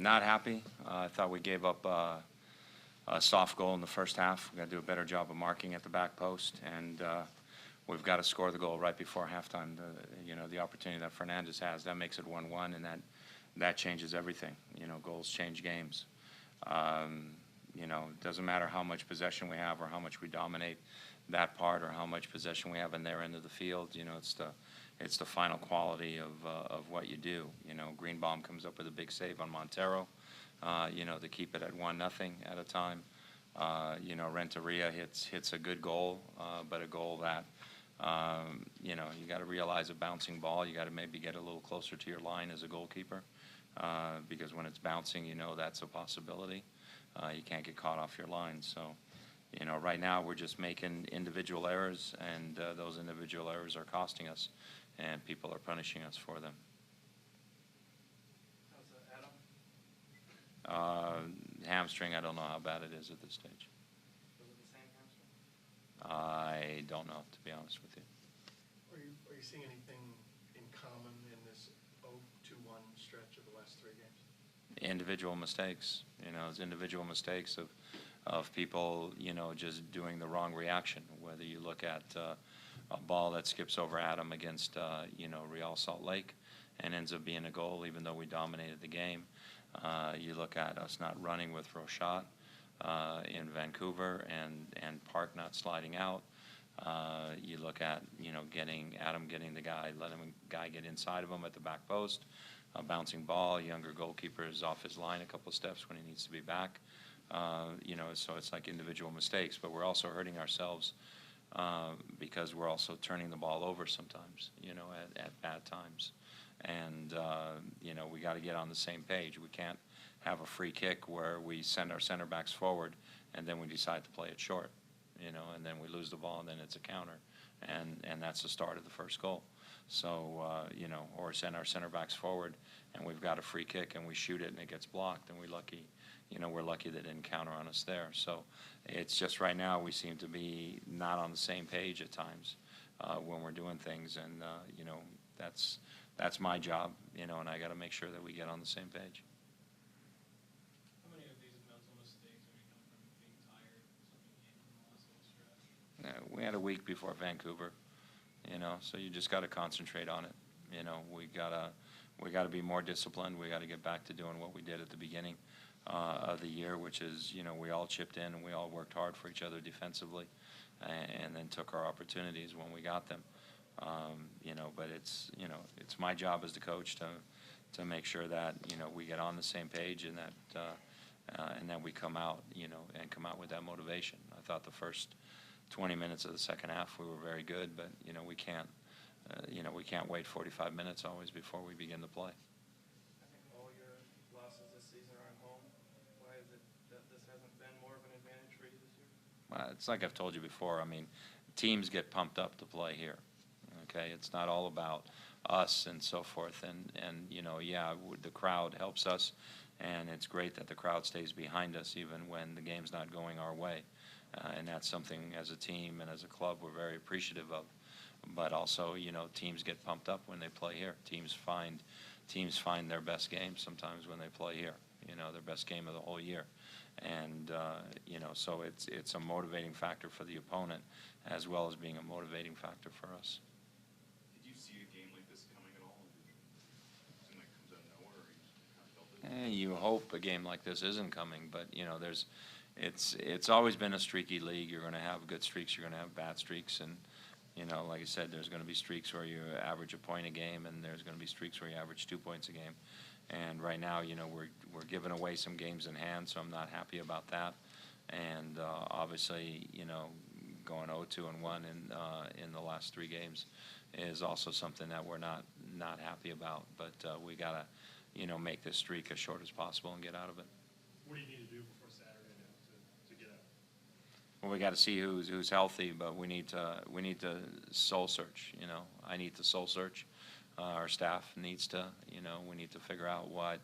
Not happy. I thought we gave up a soft goal in the first half. We've got to do a better job of marking at the back post, and we've got to score the goal right before halftime. The opportunity that Fernandez has, that makes it 1-1, and that changes everything. Goals change games. It doesn't matter how much possession we have or how much we dominate that part or how much possession we have in their end of the field. It's the final quality of what you do. Greenbaum comes up with a big save on Montero, to keep it at 1-0 at a time. Renteria hits a good goal, but a goal that, you got to realize a bouncing ball. You got to maybe get a little closer to your line as a goalkeeper, because when it's bouncing, that's a possibility. You can't get caught off your line. So, right now we're just making individual errors, and those individual errors are costing us, and people are punishing us for them. How's Adam? Hamstring, I don't know how bad it is at this stage. Was it the same hamstring? I don't know, to be honest with you. Are you seeing anything in common in this 0-2-1 stretch of the last 3 games? Individual mistakes. It's individual mistakes of people, just doing the wrong reaction. Whether you look at a ball that skips over Adam against, Real Salt Lake and ends up being a goal, even though we dominated the game. You look at us not running with Rochat in Vancouver and Park not sliding out. You look at, getting the guy, letting the guy get inside of him at the back post. A bouncing ball, younger goalkeeper is off his line a couple of steps when he needs to be back. So it's like individual mistakes, but we're also hurting ourselves because we're also turning the ball over sometimes, at bad times. And, we got to get on the same page. We can't have a free kick where we send our center backs forward and then we decide to play it short, and then we lose the ball and then it's a counter. And that's the start of the first goal. So, or send our center backs forward and we've got a free kick and we shoot it and it gets blocked, and we're lucky they didn't counter on us there. So it's just right now we seem to be not on the same page at times when we're doing things, and, that's my job, and I got to make sure that we get on the same page. How many of these mental mistakes are you come from being tired, something game from the last little stretch? We had a week before Vancouver, so you just got to concentrate on it. We gotta be more disciplined. We got to get back to doing what we did at the beginning of the year, which is, we all chipped in and we all worked hard for each other defensively, and then took our opportunities when we got them. But it's my job as the coach to make sure that, we get on the same page, and that we come out, and come out with that motivation. I thought the first 20 minutes of the second half we were very good, but, we can't wait 45 minutes always before we begin to play. I think all your losses this season are at home. Why is it that this hasn't been more of an advantage for you this year? Well, it's like I've told you before. I mean, teams get pumped up to play here. Okay, it's not all about us and so forth. And the crowd helps us, and it's great that the crowd stays behind us even when the game's not going our way. And that's something as a team and as a club we're very appreciative of. But also, teams get pumped up when they play here. Teams find their best game sometimes when they play here. Their best game of the whole year. And so it's a motivating factor for the opponent as well as being a motivating factor for us. Did you see a game like this coming at all? It seemed like it comes out of nowhere, or you just kind of felt it? You hope a game like this isn't coming, but it's always been a streaky league. You're going to have good streaks, you're going to have bad streaks, and like I said, there's going to be streaks where you average a point a game, and there's going to be streaks where you average 2 points a game. And right now, we're giving away some games in hand, so I'm not happy about that. And obviously, going 0-2-1 in the last 3 games is also something that we're not happy about. But we gotta, make this streak as short as possible and get out of it. What do you need to do before Saturday now to get out? Well, we got to see who's healthy, but we need to soul search. I need to soul search. Our staff needs to. We need to figure out what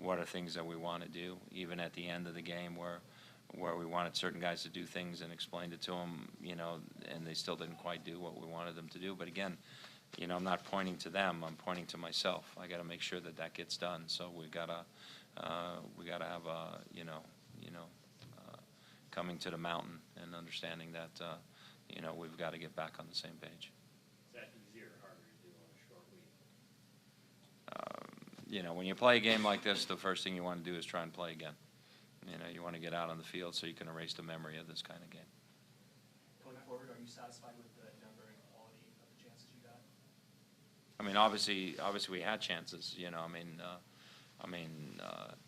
are things that we want to do. Even at the end of the game, where we wanted certain guys to do things and explained it to them, and they still didn't quite do what we wanted them to do. But again, I'm not pointing to them, I'm pointing to myself. I got to make sure that that gets done. So we got to have coming to the mountain and understanding that we've got to get back on the same page. Is that easier or harder to do on a short week? When you play a game like this, the first thing you want to do is try and play again. You want to get out on the field so you can erase the memory of this kind of game. Going forward, are you satisfied with the number and quality of the chances you got? I mean, obviously we had chances.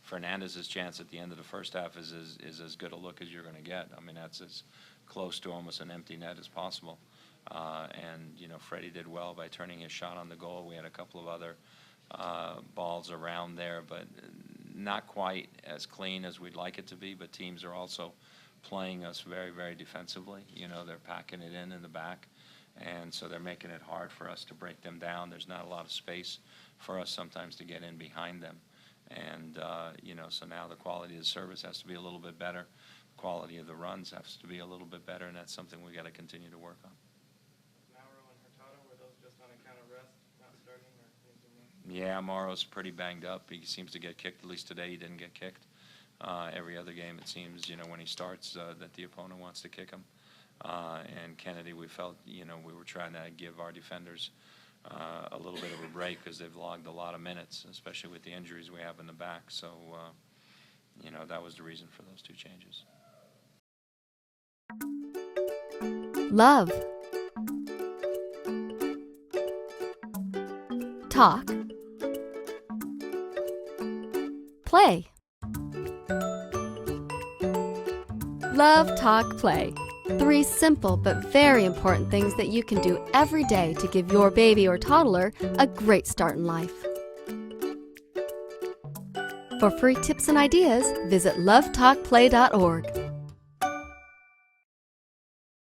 Fernandez's chance at the end of the first half is as good a look as you're going to get. I mean, that's as close to almost an empty net as possible. Freddie did well by turning his shot on the goal. We had a couple of other balls around there, but not quite as clean as we'd like it to be. But teams are also playing us very, very defensively. They're packing it in the back, and so they're making it hard for us to break them down. There's not a lot of space for us sometimes to get in behind them. And, so now the quality of the service has to be a little bit better. The quality of the runs has to be a little bit better, and that's something we got to continue to work on. Mauro and Hurtado, were those just on account of rest, not starting, or anything else? Yeah, Mauro's pretty banged up. He seems to get kicked. At least today he didn't get kicked. Every other game it seems, when he starts that the opponent wants to kick him. And Kennedy, we felt, we were trying to give our defenders a little bit of a break because they've logged a lot of minutes, especially with the injuries we have in the back. So, that was the reason for those two changes. Love. Talk. Play. Love, talk, play. 3 simple but very important things that you can do every day to give your baby or toddler a great start in life. For free tips and ideas, visit lovetalkplay.org.